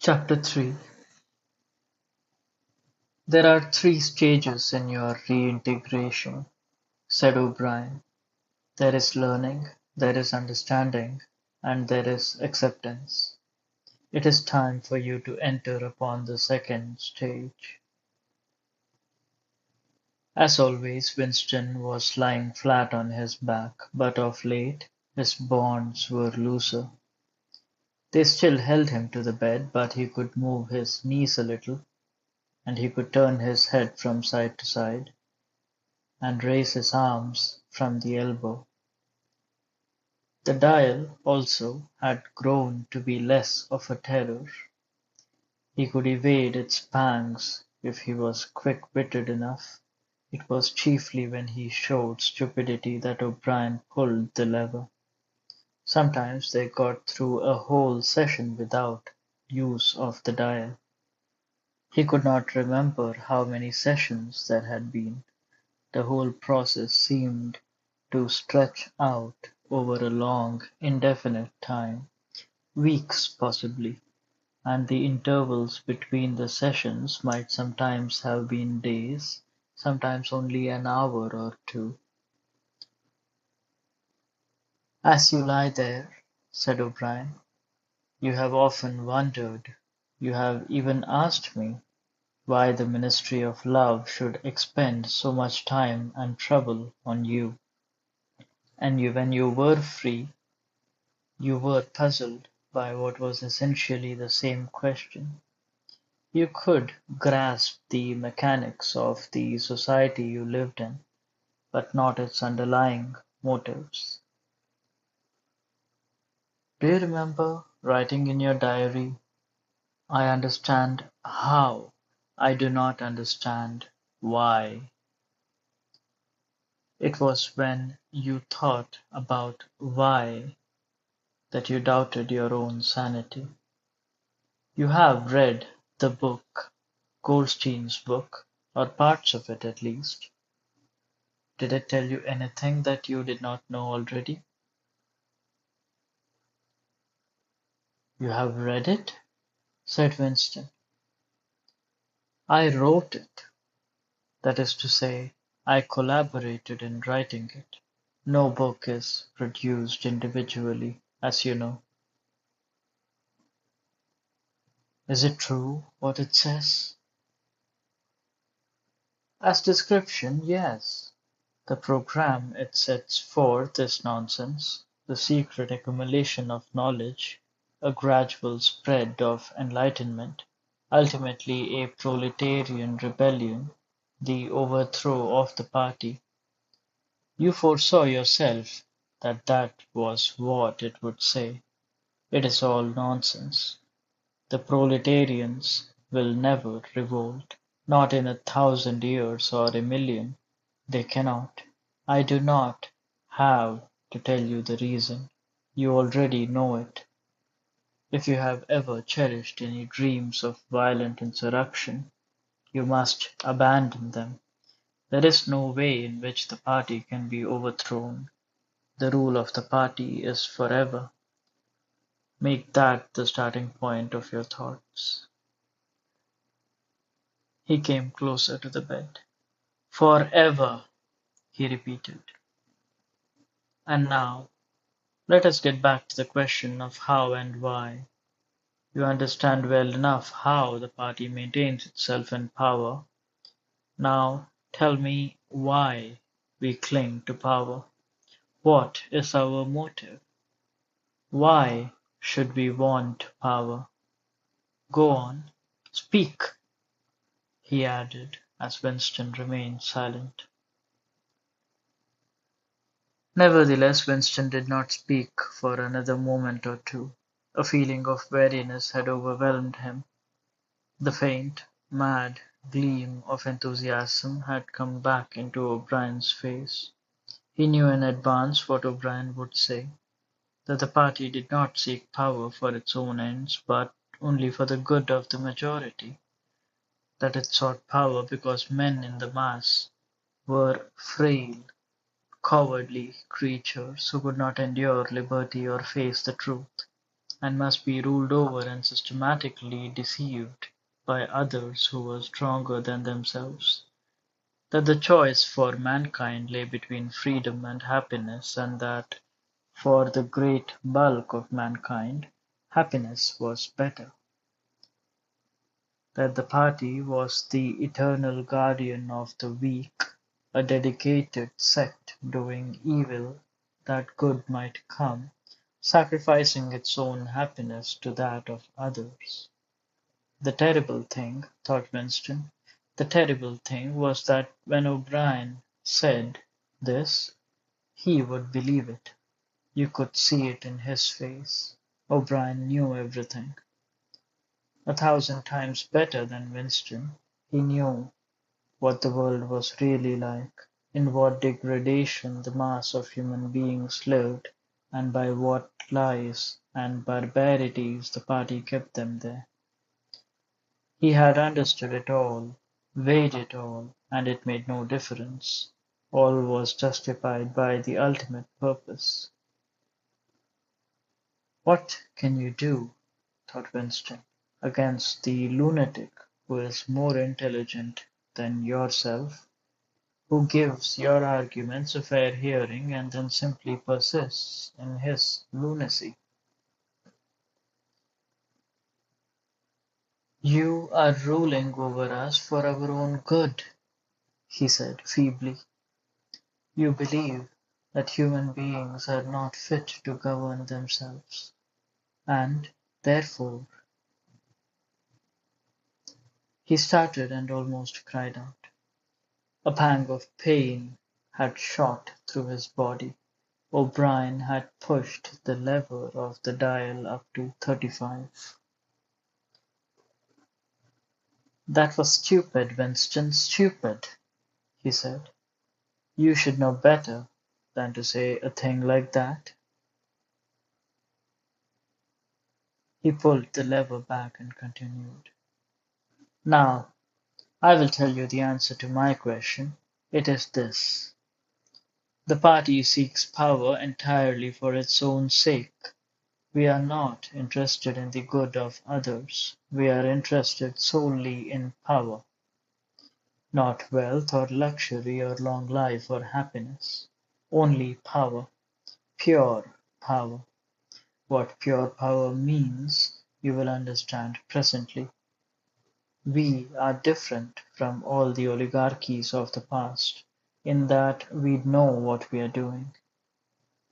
Chapter 3. There are three stages in your reintegration, said O'Brien. There is learning, there is understanding, and there is acceptance. It is time for you to enter upon the second stage. As always, Winston was lying flat on his back, but of late his bonds were looser. They still held him to the bed, but he could move his knees a little, and he could turn his head from side to side, and raise his arms from the elbow. The dial, also, had grown to be less of a terror. He could evade its pangs if he was quick-witted enough. It was chiefly when he showed stupidity that O'Brien pulled the lever. Sometimes they got through a whole session without use of the dial. He could not remember how many sessions there had been. The whole process seemed to stretch out over a long, indefinite time, weeks possibly, and the intervals between the sessions might sometimes have been days, sometimes only an hour or two. "As you lie there," said O'Brien, "you have often wondered, you have even asked me, why the ministry of love should expend so much time and trouble on you. And when you were free, you were puzzled by what was essentially the same question. You could grasp the mechanics of the society you lived in, but not its underlying motives. Do you remember writing in your diary, 'I understand how, I do not understand why'? It was when you thought about why that you doubted your own sanity. You have read the book, Goldstein's book, or parts of it at least. Did it tell you anything that you did not know already? You have read it? Said Winston. I wrote it. That is to say, I collaborated in writing it. No book is produced individually, as you know. Is it true what it says? As description, yes. The programme it sets forth is nonsense, the secret accumulation of knowledge, a gradual spread of enlightenment, ultimately a proletarian rebellion, the overthrow of the party. You foresaw yourself that that was what it would say. It is all nonsense. The proletarians will never revolt, not in 1,000 years or a million. They cannot. I do not have to tell you the reason. You already know it. If you have ever cherished any dreams of violent insurrection, you must abandon them. There is no way in which the party can be overthrown. The rule of the party is forever. Make that the starting point of your thoughts. He came closer to the bed. "Forever," he repeated. "And now, let us get back to the question of how and why. You understand well enough how the party maintains itself in power. Now tell me why we cling to power. What is our motive? Why should we want power? Go on, speak," he added, as Winston remained silent. Nevertheless, Winston did not speak for another moment or two. A feeling of weariness had overwhelmed him. The faint, mad gleam of enthusiasm had come back into O'Brien's face. He knew in advance what O'Brien would say, that the party did not seek power for its own ends, but only for the good of the majority, that it sought power because men in the mass were frail, cowardly creatures who could not endure liberty or face the truth. and must be ruled over and systematically deceived by others who were stronger than themselves, that the choice for mankind lay between freedom and happiness, and that for the great bulk of mankind happiness was better, that the party was the eternal guardian of the weak, a dedicated sect doing evil that good might come, sacrificing its own happiness to that of others. The terrible thing, thought Winston, the terrible thing was that when O'Brien said this, he would believe it. You could see it in his face. O'Brien knew everything. 1,000 times better than Winston, he knew what the world was really like, in what degradation the mass of human beings lived, and by what lies and barbarities the party kept them there. He had understood it all, weighed it all, and it made no difference. All was justified by the ultimate purpose. What can you do, thought Winston, against the lunatic who is more intelligent than yourself, who gives your arguments a fair hearing and then simply persists in his lunacy? You are ruling over us for our own good, he said feebly. You believe that human beings are not fit to govern themselves, and therefore he started and almost cried out. A pang of pain had shot through his body. O'Brien had pushed the lever of the dial up to 35. That was stupid, Winston, stupid, he said. You should know better than to say a thing like that. He pulled the lever back and continued. Now, I will tell you the answer to my question. It is this. The party seeks power entirely for its own sake. We are not interested in the good of others. We are interested solely in power, not wealth or luxury or long life or happiness. Only power, pure power. What pure power means you will understand presently. We are different from all the oligarchies of the past, in that we know what we are doing.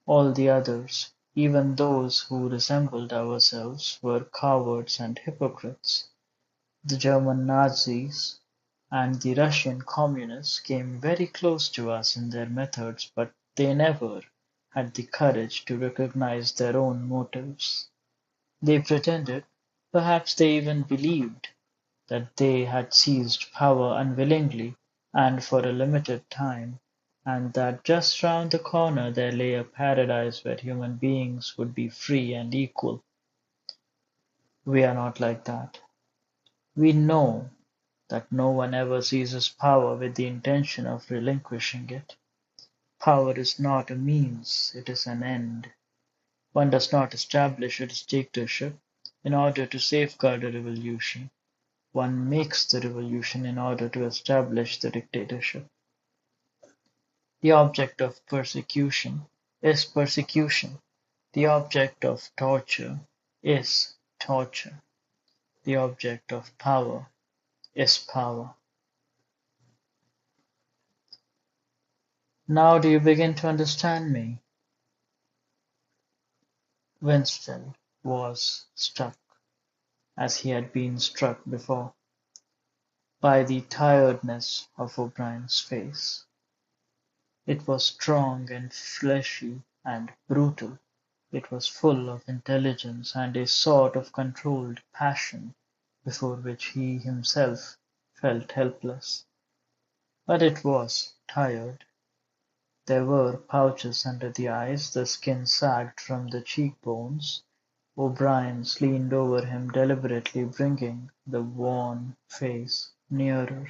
All the others, even those who resembled ourselves, were cowards and hypocrites. The German Nazis and the Russian Communists came very close to us in their methods, but they never had the courage to recognize their own motives. They pretended, perhaps they even believed, that they had seized power unwillingly and for a limited time, and that just round the corner there lay a paradise where human beings would be free and equal. We are not like that. We know that no one ever seizes power with the intention of relinquishing it. Power is not a means, it is an end. One does not establish a dictatorship in order to safeguard a revolution. One makes the revolution in order to establish the dictatorship. The object of persecution is persecution. The object of torture is torture. The object of power is power. Now do you begin to understand me? Winston was struck, as he had been struck before, by the tiredness of O'Brien's face. It was strong and fleshy and brutal. It was full of intelligence and a sort of controlled passion before which he himself felt helpless. But it was tired. There were pouches under the eyes, the skin sagged from the cheekbones. O'Brien leaned over him deliberately, bringing the worn face nearer.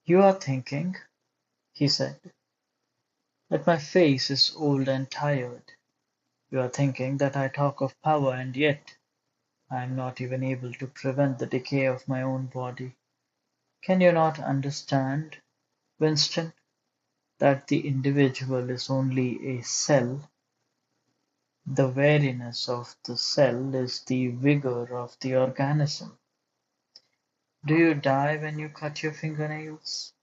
"You are thinking," he said, "that my face is old and tired. You are thinking that I talk of power, and yet I am not even able to prevent the decay of my own body. Can you not understand, Winston, that the individual is only a cell? The wariness of the cell is the vigor of the organism. Do you die when you cut your fingernails?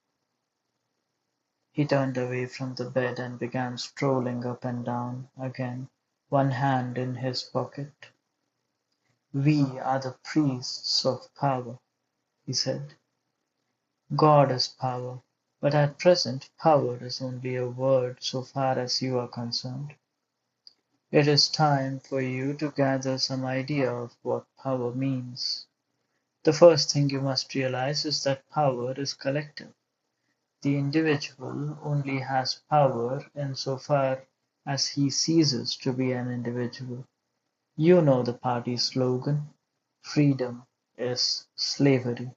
He turned away from the bed and began strolling up and down again, one hand in his pocket. "We are the priests of power," he said. "God is power, but at present power is only a word so far as you are concerned. It is time for you to gather some idea of what power means. The first thing you must realize is that power is collective. The individual only has power insofar as he ceases to be an individual. You know the party slogan, "Freedom is slavery."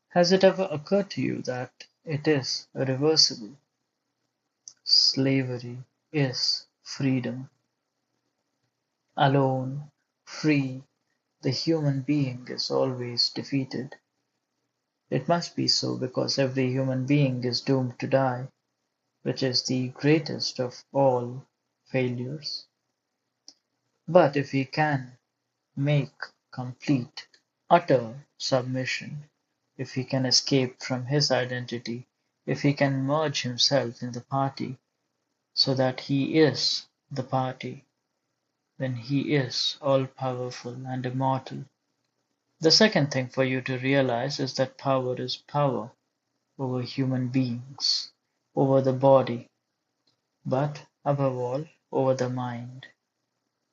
Has it ever occurred to you that it is irreversible? Slavery is freedom. Alone, free, the human being is always defeated. It must be so because every human being is doomed to die, which is the greatest of all failures. But if he can make complete, utter submission, if he can escape from his identity, if he can merge himself in the party so that he is the party, then he is all powerful and immortal. The second thing for you to realize is that power is power over human beings, over the body, but above all over the mind,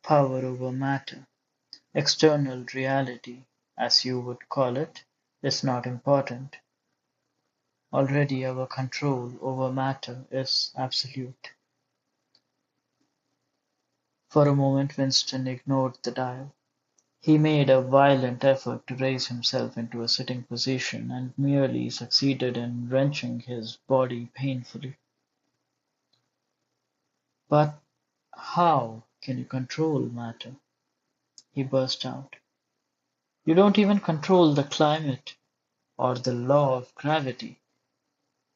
power over matter. External reality, as you would call it, is not important. Already our control over matter is absolute. For a moment Winston ignored the dial. He made a violent effort to raise himself into a sitting position and merely succeeded in wrenching his body painfully. "But how can you control matter?" he burst out. "You don't even control the climate or the law of gravity,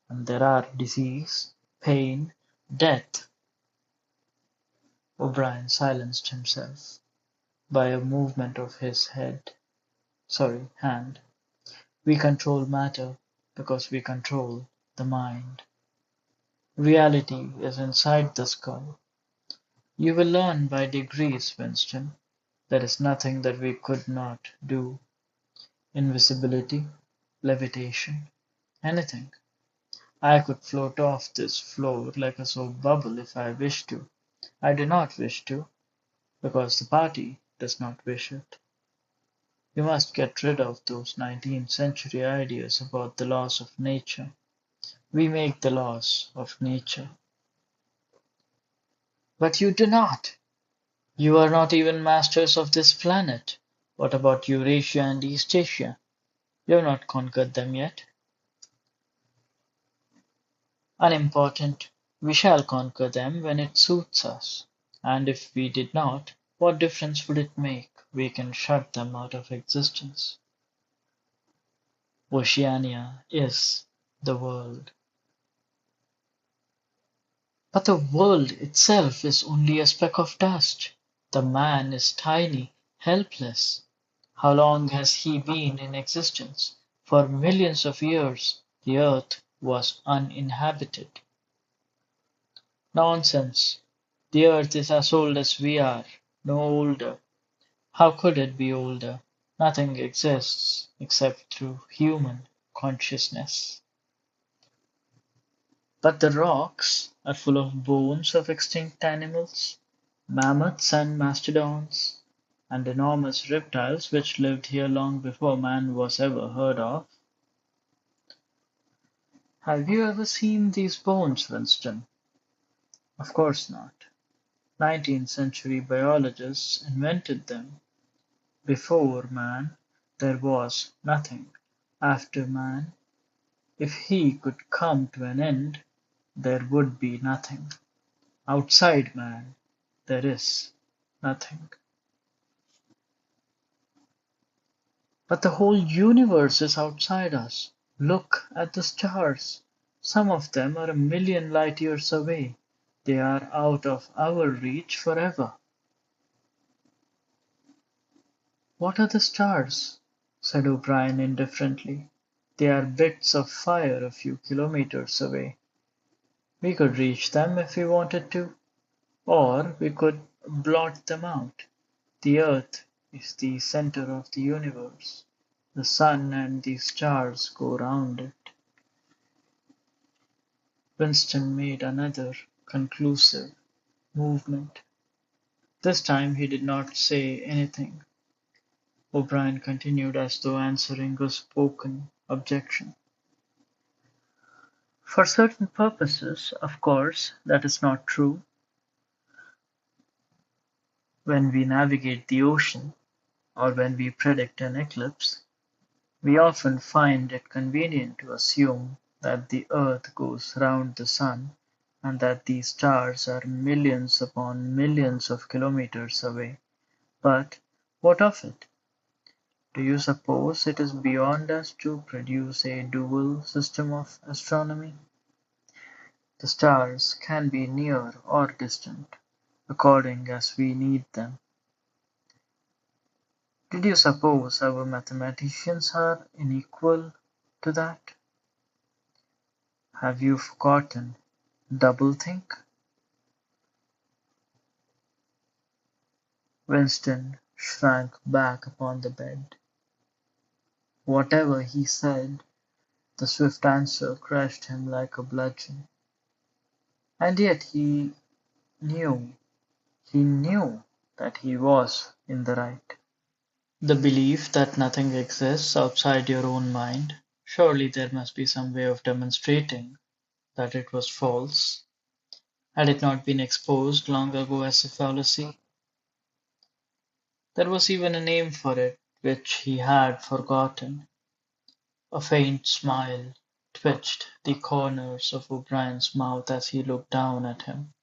and there are disease, pain, death." O'Brien silenced himself by a movement of his hand. "We control matter because we control the mind. Reality is inside the skull. You will learn by degrees, Winston. There is nothing that we could not do. Invisibility, levitation, anything. I could float off this floor like a soap bubble if I wished to. I do not wish to, because the party does not wish it. You must get rid of those 19th century ideas about the laws of nature. We make the laws of nature." "But you do not. You are not even masters of this planet. What about Eurasia and East Asia? You have not conquered them yet." "Unimportant. We shall conquer them when it suits us. And if we did not, what difference would it make? We can shut them out of existence. Oceania is the world." "But the world itself is only a speck of dust. The man is tiny, helpless. How long has he been in existence? For millions of years the earth was uninhabited." "Nonsense! The earth is as old as we are, no older. How could it be older? Nothing exists except through human consciousness." "But the rocks are full of bones of extinct animals, mammoths and mastodons, and enormous reptiles which lived here long before man was ever heard of." "Have you ever seen these bones, Winston?" "Of course not. 19th century biologists invented them. Before man there was nothing. After man, if he could come to an end, there would be nothing. Outside man there is nothing. But the whole universe is outside us. Look at the stars. Some of them are a million light years away. They are out of our reach forever. What are the stars? Said O'Brien indifferently. They are bits of fire a few kilometers away. We could reach them if we wanted to, or we could blot them out. The Earth is the center of the universe. The sun and the stars go round it. Winston made another conclusive movement. This time he did not say anything. O'Brien continued as though answering a spoken objection. For certain purposes, of course, that is not true. When we navigate the ocean, or when we predict an eclipse, we often find it convenient to assume that the earth goes round the sun and that the stars are millions upon millions of kilometers away. But what of it? Do you suppose it is beyond us to produce a dual system of astronomy? The stars can be near or distant, according as we need them. Did you suppose our mathematicians are unequal to that? Have you forgotten doublethink? Winston shrank back upon the bed. Whatever he said, the swift answer crushed him like a bludgeon. And yet knew, he knew that he was in the right. The belief that nothing exists outside your own mind, surely there must be some way of demonstrating that it was false. Had it not been exposed long ago as a fallacy? There was even a name for it, which he had forgotten. A faint smile twitched the corners of O'Brien's mouth as he looked down at him.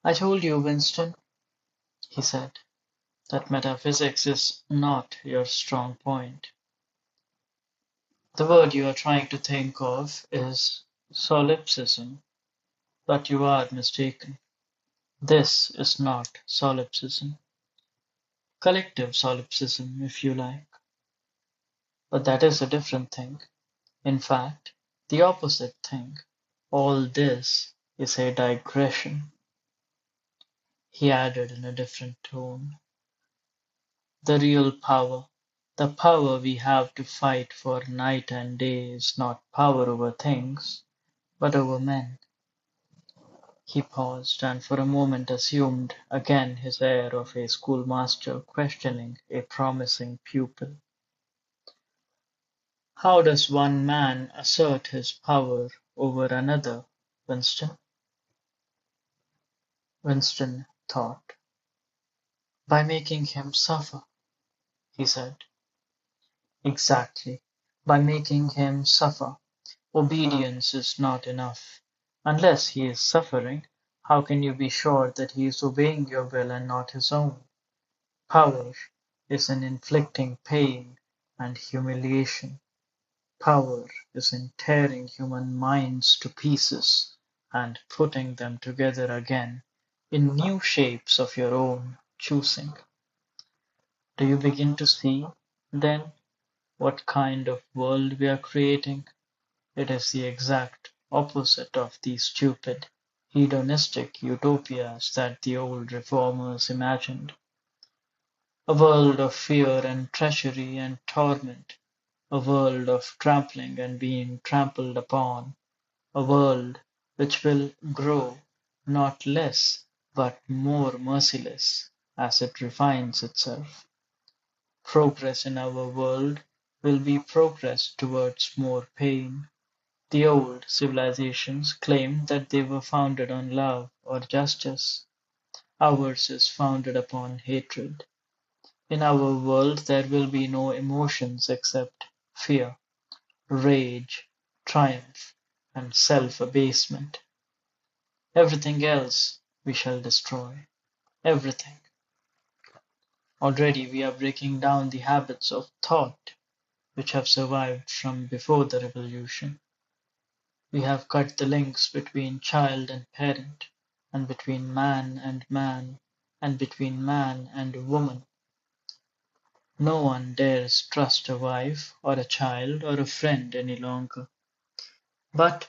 "I told you, Winston," he said, "that metaphysics is not your strong point. The word you are trying to think of is solipsism, but you are mistaken. This is not solipsism. Collective solipsism, if you like. But that is a different thing. In fact, the opposite thing. All this is a digression," he added in a different tone. "The real power, the power we have to fight for night and day is not power over things, but over men." He paused, and for a moment assumed again his air of a schoolmaster questioning a promising pupil. "How does one man assert his power over another, Winston?" Winston thought. "By making him suffer," he said. "Exactly. By making him suffer. Obedience is not enough. Unless he is suffering, how can you be sure that he is obeying your will and not his own? Power is in inflicting pain and humiliation. Power is in tearing human minds to pieces and putting them together again in new shapes of your own choosing. Do you begin to see, then, what kind of world we are creating? It is the exact opposite of the stupid, hedonistic utopias that the old reformers imagined. A world of fear and treachery and torment, a world of trampling and being trampled upon, a world which will grow not less but more merciless as it refines itself. Progress in our world will be progress towards more pain. The old civilizations claimed that they were founded on love or justice. Ours is founded upon hatred. In our world there will be no emotions except fear, rage, triumph, and self-abasement. Everything else we shall destroy everything. Already we are breaking down the habits of thought which have survived from before the revolution. We have cut the links between child and parent, and between man, and between man and woman. No one dares trust a wife or a child or a friend any longer. But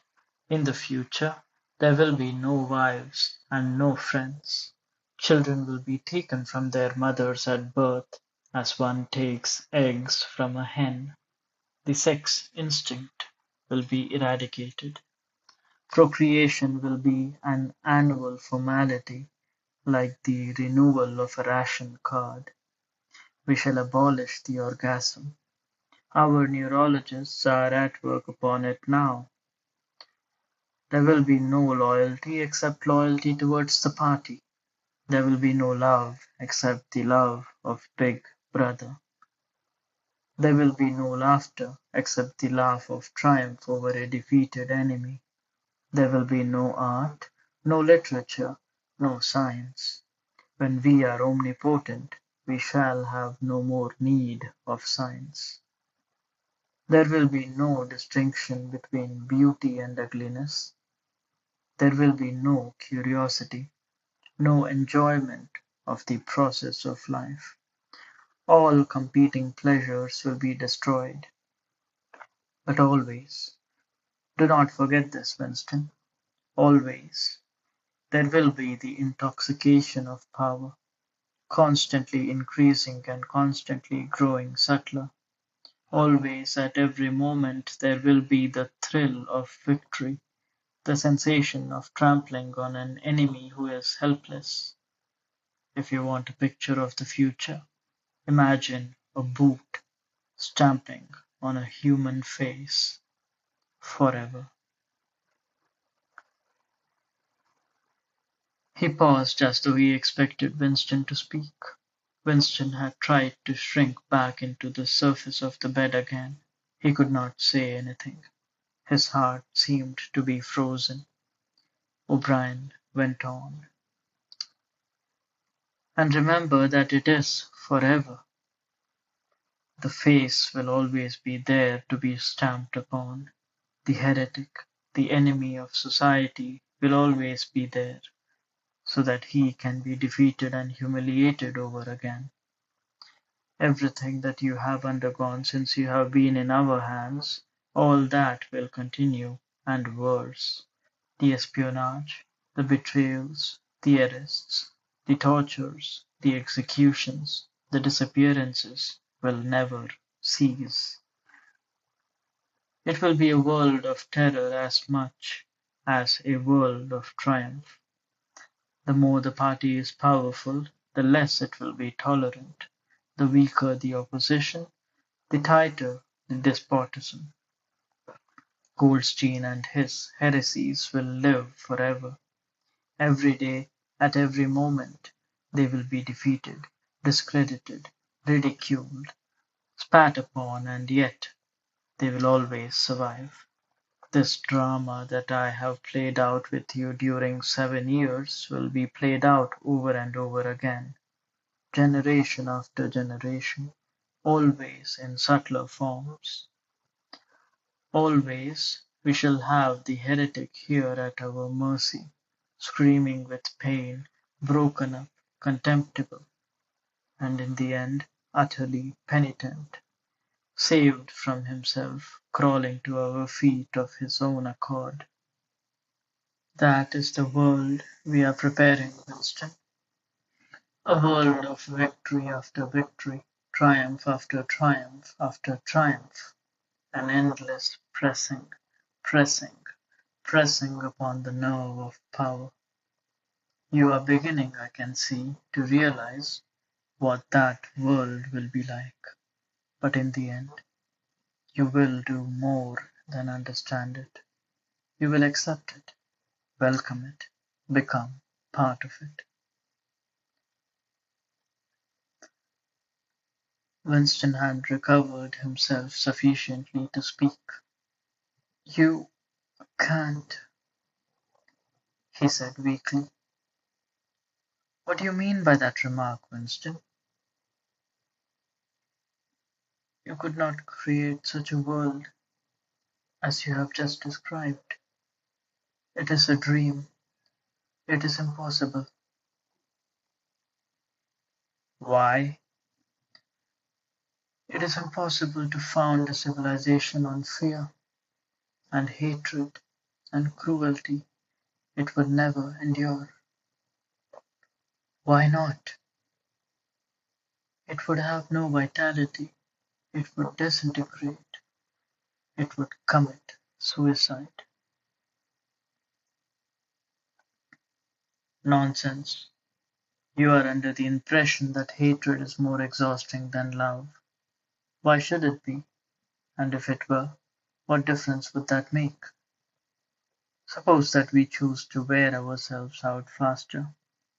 in the future, there will be no wives and no friends. Children will be taken from their mothers at birth, as one takes eggs from a hen. The sex instinct will be eradicated. Procreation will be an annual formality, like the renewal of a ration card. We shall abolish the orgasm. Our neurologists are at work upon it now. There will be no loyalty except loyalty towards the party. There will be no love except the love of Big Brother. There will be no laughter except the laugh of triumph over a defeated enemy. There will be no art, no literature, no science. When we are omnipotent, we shall have no more need of science. There will be no distinction between beauty and ugliness. There will be no curiosity, no enjoyment of the process of life. All competing pleasures will be destroyed. But always, do not forget this, Winston, always, there will be the intoxication of power, constantly increasing and constantly growing subtler. Always, at every moment, there will be the thrill of victory, the sensation of trampling on an enemy who is helpless. If you want a picture of the future, imagine a boot stamping on a human face forever. He paused as though he expected Winston to speak. Winston had tried to shrink back into the surface of the bed again. He could not say anything. His heart seemed to be frozen. O'Brien went on. And remember that it is forever. The face will always be there to be stamped upon. The heretic, the enemy of society, will always be there, so that he can be defeated and humiliated over again. Everything that you have undergone since you have been in our hands, all that will continue, and worse. The espionage, the betrayals, the arrests, the tortures, the executions, the disappearances will never cease. It will be a world of terror as much as a world of triumph. The more the party is powerful, the less it will be tolerant. The weaker the opposition, the tighter the despotism. Goldstein and his heresies will live forever. Every day, at every moment, they will be defeated, discredited, ridiculed, spat upon, and yet they will always survive. This drama that I have played out with you during 7 years will be played out over and over again, generation after generation, always in subtler forms. Always we shall have the heretic here at our mercy, screaming with pain, broken up, contemptible, and in the end utterly penitent, saved from himself, crawling to our feet of his own accord. That is the world we are preparing, Winston. A world of victory after victory, triumph after triumph after triumph, an endless pressing, pressing, pressing upon the nerve of power. You are beginning, I can see, to realize what that world will be like. But in the end, you will do more than understand it. You will accept it, welcome it, become part of it. Winston had recovered himself sufficiently to speak. "You can't," he said weakly. What do you mean by that remark, Winston? You could not create such a world as you have just described. It is a dream. It is impossible. Why? It is impossible to found a civilization on fear and hatred and cruelty. It would never endure. Why not? It would have no vitality. It would disintegrate. It would commit suicide. Nonsense. You are under the impression that hatred is more exhausting than love. Why should it be? And if it were, what difference would that make? Suppose that we choose to wear ourselves out faster.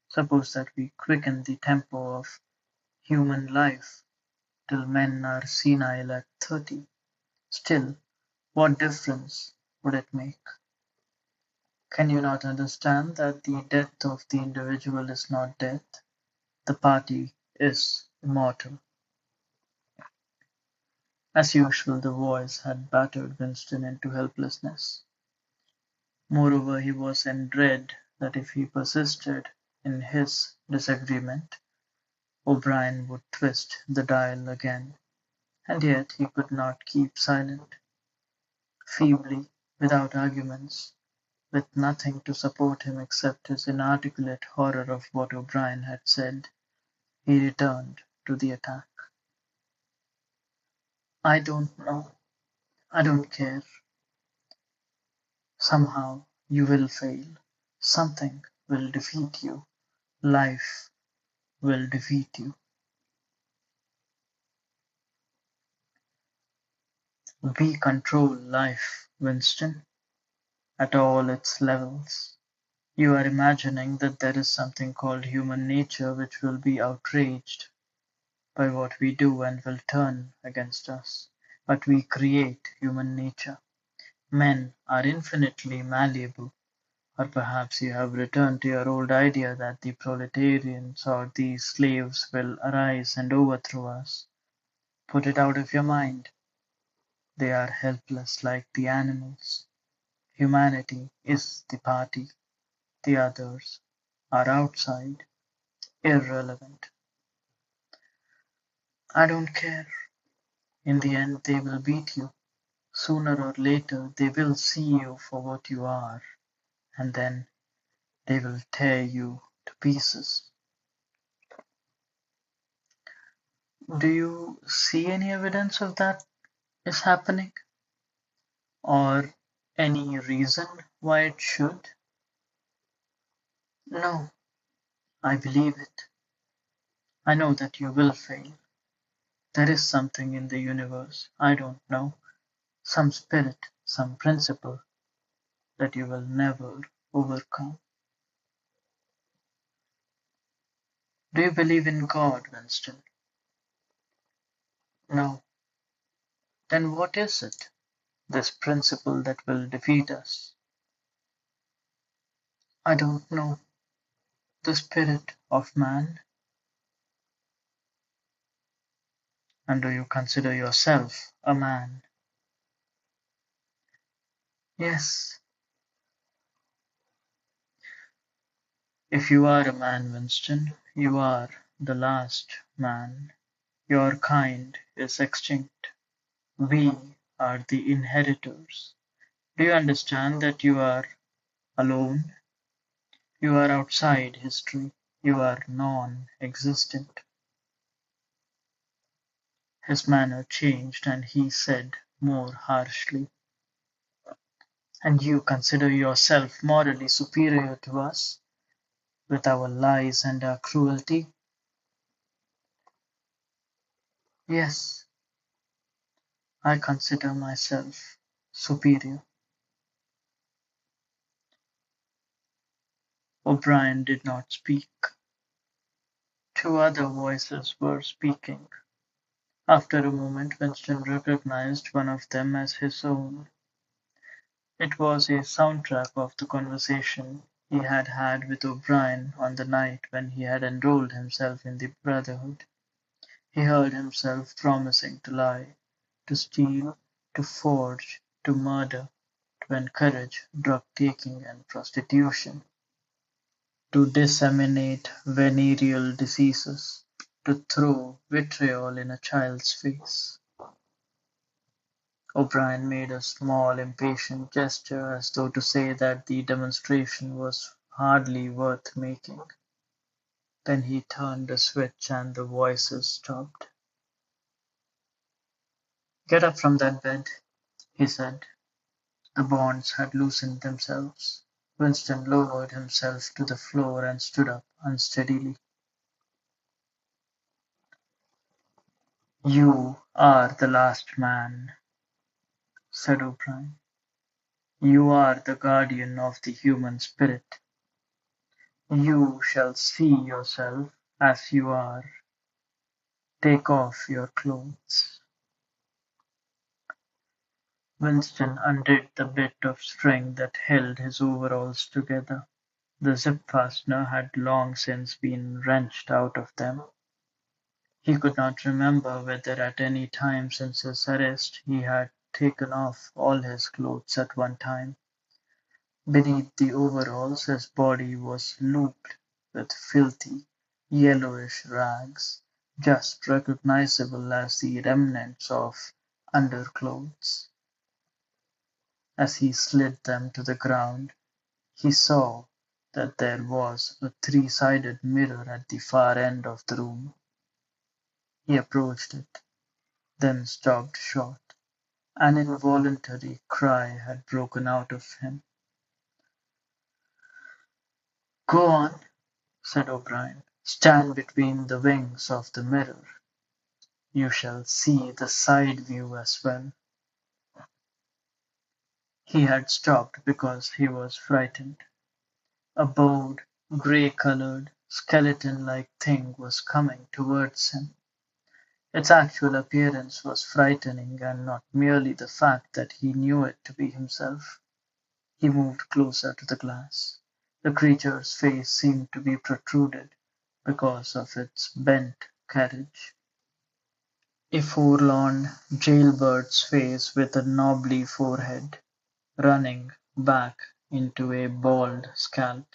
Suppose that we quicken the tempo of human life till men are senile at 30. Still, what difference would it make? Can you not understand that the death of the individual is not death? The party is immortal. As usual, the voice had battered Winston into helplessness. Moreover, he was in dread that if he persisted in his disagreement, O'Brien would twist the dial again. And yet he could not keep silent. Feebly, without arguments, with nothing to support him except his inarticulate horror of what O'Brien had said, he returned to the attack. I don't know. I don't care. Somehow you will fail. Something will defeat you. Life will defeat you. We control life, Winston, at all its levels. You are imagining that there is something called human nature which will be outraged by what we do and will turn against us. But we create human nature. Men are infinitely malleable. Or perhaps you have returned to your old idea that the proletarians or the slaves will arise and overthrow us. Put it out of your mind. They are helpless like the animals. Humanity is the party. The others are outside, irrelevant. I don't care. In the end, they will beat you. Sooner or later, they will see you for what you are, and then they will tear you to pieces. Do you see any evidence of that is happening? Or any reason why it should? No, I believe it. I know that you will fail. There is something in the universe, I don't know, some spirit, some principle that you will never overcome. Do you believe in God, Winston? No. Then what is it? This principle that will defeat us? I don't know. The spirit of man? And do you consider yourself a man? Yes. If you are a man, Winston, you are the last man. Your kind is extinct. We are the inheritors. Do you understand that you are alone? You are outside history. You are non-existent. His manner changed and he said more harshly, and you consider yourself morally superior to us, with our lies and our cruelty? Yes, I consider myself superior. O'Brien did not speak. Two other voices were speaking. After a moment Winston recognized one of them as his own. It was a soundtrack of the conversation. he had had with O'Brien on the night when he had enrolled himself in the Brotherhood. He heard himself promising to lie, to steal, to forge, to murder, to encourage drug-taking and prostitution, to disseminate venereal diseases, to throw vitriol in a child's face. O'Brien made a small impatient gesture as though to say that the demonstration was hardly worth making. Then he turned a switch and the voices stopped. "Get up from that bed," he said. The bonds had loosened themselves. Winston lowered himself to the floor and stood up unsteadily. "You are the last man," said O'Brien. "You are the guardian of the human spirit. You shall see yourself as you are. Take off your clothes." Winston undid the bit of string that held his overalls together. The zip-fastener had long since been wrenched out of them. He could not remember whether at any time since his arrest he had taken off all his clothes at one time. Beneath the overalls his body was looped with filthy, yellowish rags, just recognizable as the remnants of underclothes. As he slid them to the ground, he saw that there was a three-sided mirror at the far end of the room. He approached it, then stopped short. An involuntary cry had broken out of him. "Go on," said O'Brien. "Stand between the wings of the mirror. You shall see the side view as well." He had stopped because he was frightened. A bowed, grey-coloured, skeleton-like thing was coming towards him. Its actual appearance was frightening, and not merely the fact that he knew it to be himself. He moved closer to the glass. The creature's face seemed to be protruded because of its bent carriage. A forlorn jailbird's face with a knobbly forehead, running back into a bald scalp,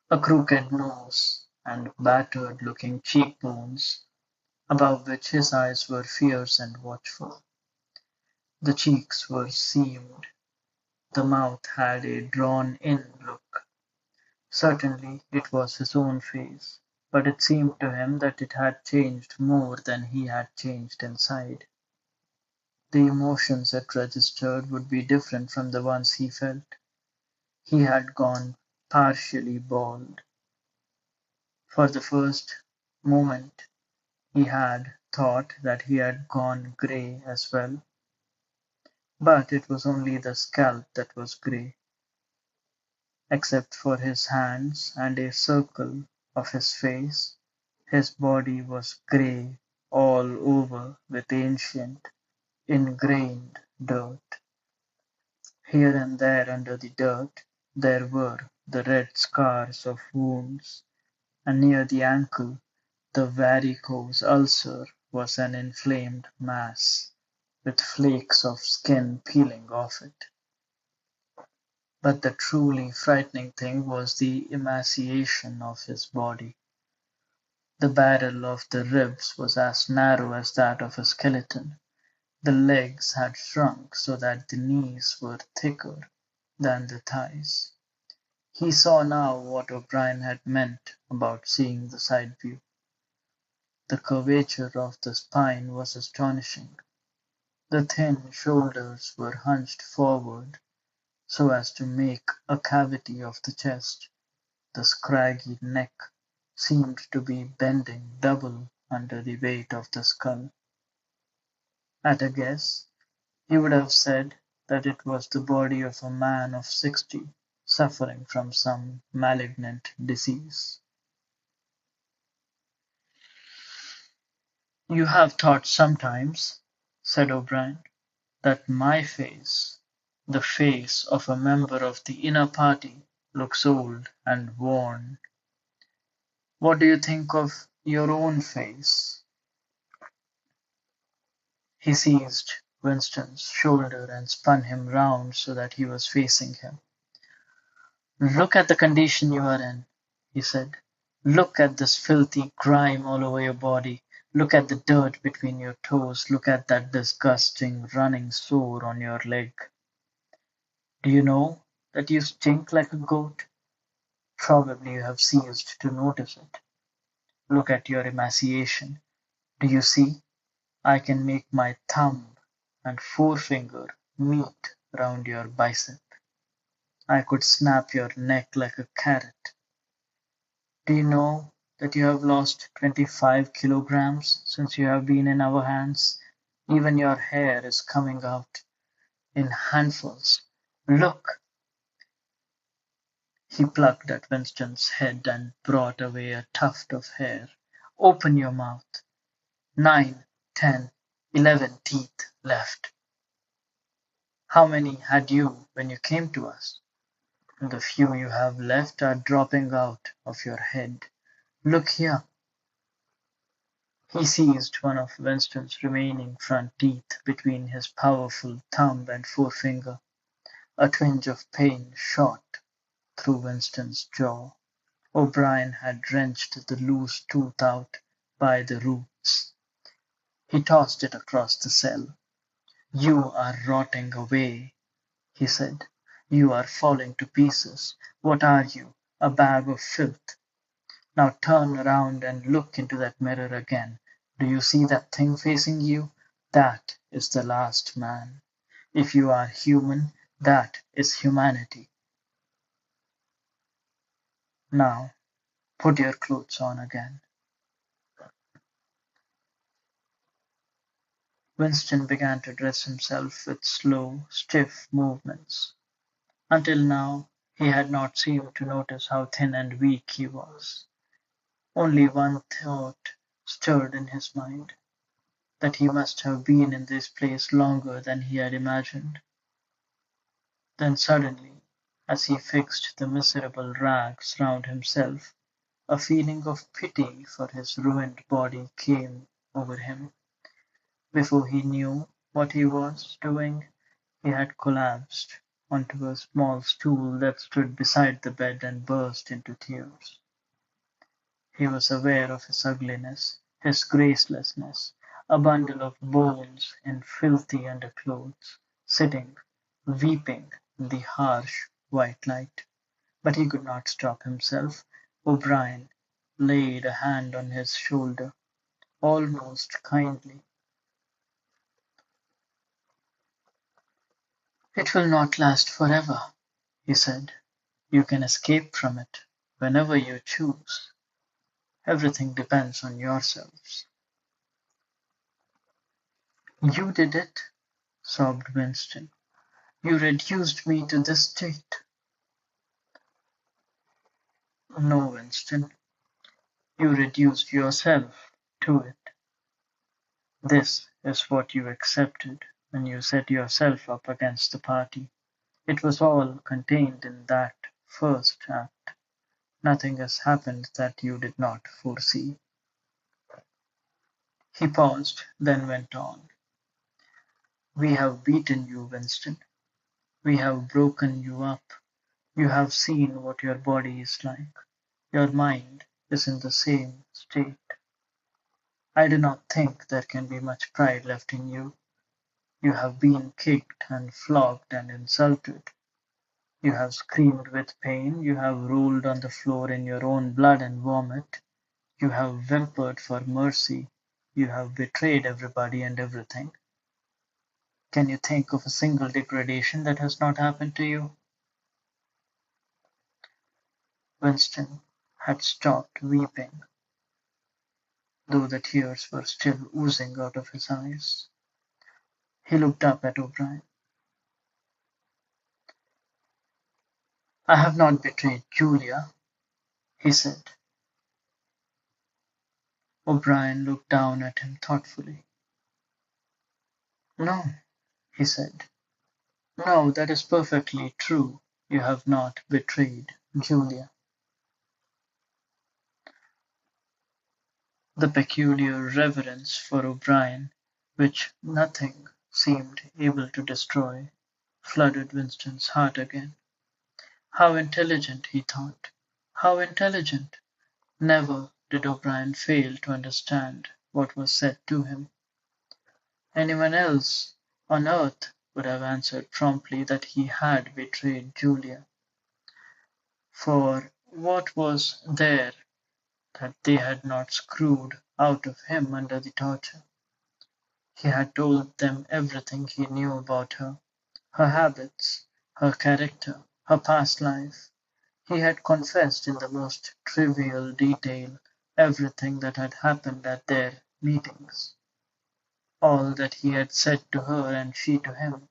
a crooked nose, and battered-looking cheekbones, above which his eyes were fierce and watchful. The cheeks were seamed, the mouth had a drawn-in look. Certainly it was his own face, but it seemed to him that it had changed more than he had changed inside. The emotions it registered would be different from the ones he felt. He had gone partially bald. For the first moment he had thought that he had gone grey as well, but it was only the scalp that was grey. Except for his hands and a circle of his face, his body was grey all over with ancient, ingrained dirt. Here and there under the dirt there were the red scars of wounds, and near the ankle the varicose ulcer was an inflamed mass, with flakes of skin peeling off it. But the truly frightening thing was the emaciation of his body. The barrel of the ribs was as narrow as that of a skeleton. The legs had shrunk so that the knees were thicker than the thighs. He saw now what O'Brien had meant about seeing the side view. The curvature of the spine was astonishing. The thin shoulders were hunched forward so as to make a cavity of the chest. The scraggy neck seemed to be bending double under the weight of the skull. At a guess, he would have said that it was the body of a man of 60 suffering from some malignant disease. "You have thought sometimes," said O'Brien, "that my face, the face of a member of the inner party, looks old and worn. What do you think of your own face? He seized Winston's shoulder and spun him round so that he was facing him. Look at the condition you are in, he said. Look at this filthy grime all over your body. Look at the dirt between your toes. Look at that disgusting running sore on your leg. Do you know that you stink like a goat? Probably you have ceased to notice it. Look at your emaciation. Do you see? I can make my thumb and forefinger meet round your bicep. I could snap your neck like a carrot. Do you know that you have lost 25 kilograms since you have been in our hands? Even your hair is coming out in handfuls. Look! He plucked at Winston's head and brought away a tuft of hair. Open your mouth. 9, 10, 11 teeth left. How many had you when you came to us? The few you have left are dropping out of your head. Look here. He seized one of Winston's remaining front teeth between his powerful thumb and forefinger. A twinge of pain shot through Winston's jaw. O'Brien had wrenched the loose tooth out by the roots. He tossed it across the cell. You are rotting away, he said. You are falling to pieces. What are you? A bag of filth. Now turn around and look into that mirror again. Do you see that thing facing you? That is the last man. If you are human, that is humanity. Now put your clothes on again. Winston began to dress himself with slow, stiff movements. Until now he had not seemed to notice how thin and weak he was. Only one thought stirred in his mind, that he must have been in this place longer than he had imagined. Then suddenly, as he fixed the miserable rags round himself, a feeling of pity for his ruined body came over him. Before he knew what he was doing, he had collapsed onto a small stool that stood beside the bed and burst into tears. He was aware of his ugliness, his gracelessness, a bundle of bones in filthy underclothes, sitting, weeping in the harsh white light. But he could not stop himself. O'Brien laid a hand on his shoulder, almost kindly. "It will not last forever," he said. "You can escape from it whenever you choose. Everything depends on yourselves." "You did it," sobbed Winston. "You reduced me to this state." "No, Winston, you reduced yourself to it. This is what you accepted when you set yourself up against the party. It was all contained in that first act. Nothing has happened that you did not foresee." He paused, then went on. "We have beaten you, Winston. We have broken you up. You have seen what your body is like. Your mind is in the same state. I do not think there can be much pride left in you. You have been kicked and flogged and insulted. You have screamed with pain. You have rolled on the floor in your own blood and vomit. You have whimpered for mercy. You have betrayed everybody and everything. Can you think of a single degradation that has not happened to you?" Winston had stopped weeping, though the tears were still oozing out of his eyes. He looked up at O'Brien. "I have not betrayed Julia," he said. O'Brien looked down at him thoughtfully. "No," he said. "No, that is perfectly true. You have not betrayed Julia. The peculiar reverence for O'Brien, which nothing seemed able to destroy, flooded Winston's heart again. How intelligent, he thought. How intelligent! Never did O'Brien fail to understand what was said to him. Anyone else on earth would have answered promptly that he had betrayed Julia. For what was there that they had not screwed out of him under the torture? He had told them everything he knew about her, her habits, her character, her past life. He had confessed in the most trivial detail everything that had happened at their meetings, all that he had said to her and she to him,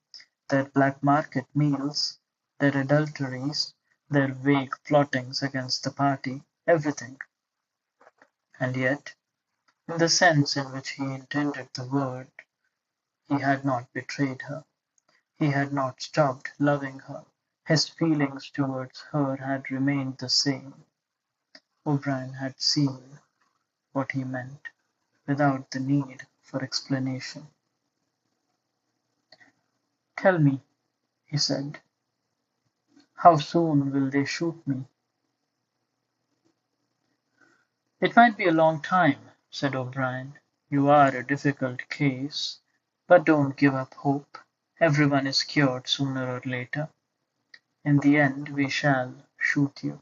their black market meals, their adulteries, their vague plottings against the party, everything. And yet, in the sense in which he intended the word, he had not betrayed her. He had not stopped loving her. His feelings towards her had remained the same. O'Brien had seen what he meant, without the need for explanation. "Tell me," he said, "how soon will they shoot me?" "It might be a long time," said O'Brien. "You are a difficult case, but don't give up hope. Everyone is cured sooner or later. In the end we shall shoot you."